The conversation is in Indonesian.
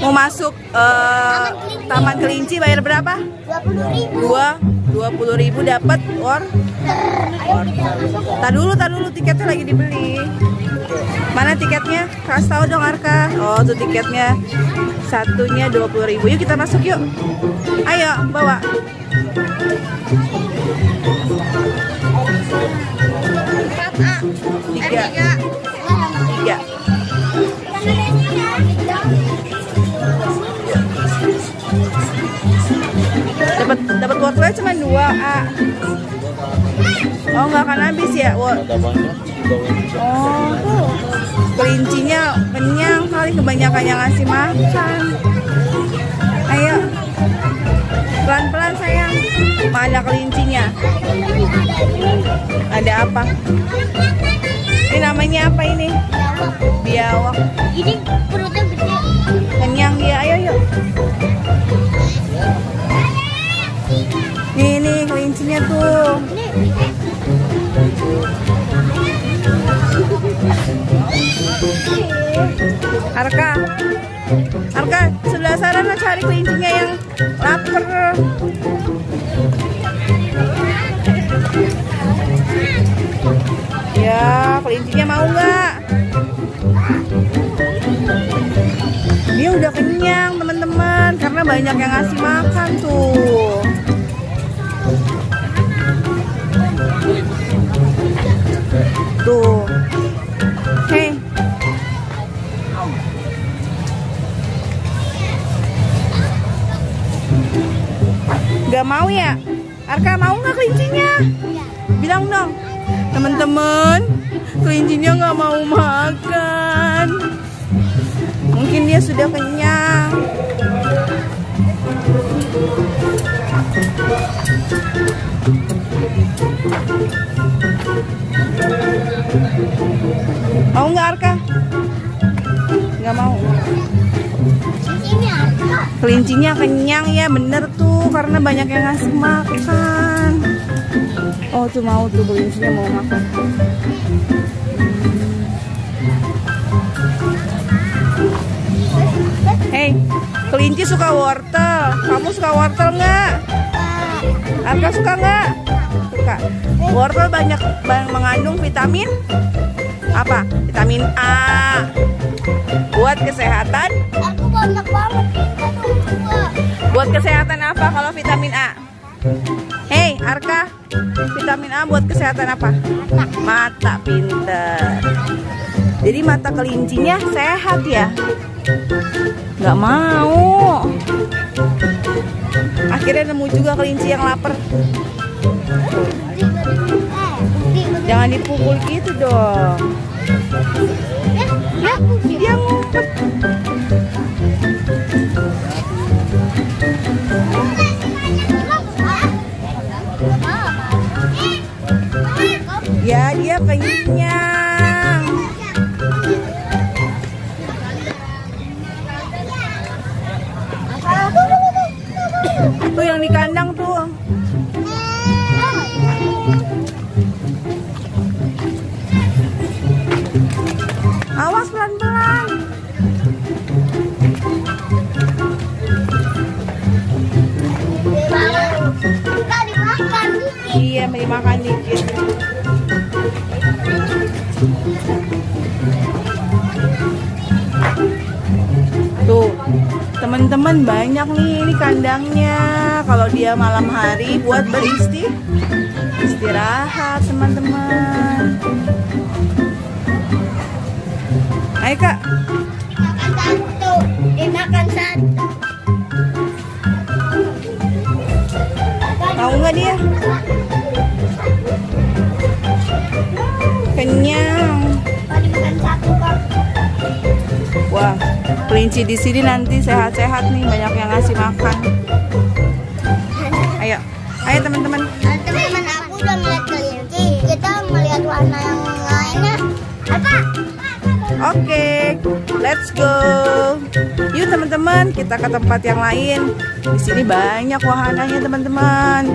Mau masuk Taman Kelinci bayar berapa? 20.000 dapat Tak dulu tiketnya lagi dibeli. Mana tiketnya? Kasih tahu dong Arka. Oh tuh tiketnya, satunya 20.000. Yuk kita masuk yuk. Ayo bawa. Tiga. Dapat wortelnya cuma 2A. Oh nggak akan habis ya? Oh tuh kelincinya kenyang kali, kebanyakan yang ngasih makan. Ayo pelan-pelan sayang. Mana kelincinya? Ada apa? Ini namanya apa ini? Biawak. Ini perutnya gede. Kenyang dia, ayo yuk. Nih kelincinya tuh. Arka, sebelah sana cari kelincinya yang lapar. Ya, kelincinya mau nggak? Dia udah kenyang teman-teman, karena banyak yang ngasih makan tuh. Tuh, hei. Gak mau ya? Arka mau nggak kelincinya? Bilang dong. Teman-teman, kelincinya nggak mau makan. Mungkin dia sudah kenyang. Mau nggak Arka? Nggak mau. Kelincinya kenyang ya, bener tuh, karena banyak yang ngasih makan. Oh tuh mau tuh kelincinya mau makan. Hei, kelinci suka wortel. Kamu suka wortel nggak? Arka suka nggak? Suka. Wortel banyak mengandung vitamin apa? Vitamin A. Buat kesehatan. Aku banyak banget. Buat kesehatan apa kalau vitamin A? Hei Arka, vitamin A buat kesehatan apa? Mata, pinter. Jadi mata kelincinya sehat ya? Gak mau. Akhirnya nemu juga kelinci yang lapar. Jangan dipukul gitu dong. Ya, dia ngumpet. Ya, dia kenyang. Tuh yang di kandang tuh. Awas pelan-pelan. Iya, dimakan dikit. Tuh, teman-teman banyak nih ini kandangnya. Kalau dia malam hari buat beristirahat, teman-teman. Ayo Kak. Makan satu. Makan satu. Tahu nggak dia? Kenyang. Tadi makan satu Kak. Wah, kelinci di sini nanti sehat-sehat nih, banyak yang ngasih makan. Ayo teman-teman. Teman-teman, aku udah melihat kelinci. Kita melihat warna yang lainnya. Apa? Oke, let's go. Yuk teman-teman, kita ke tempat yang lain. Di sini banyak wahananya teman-teman.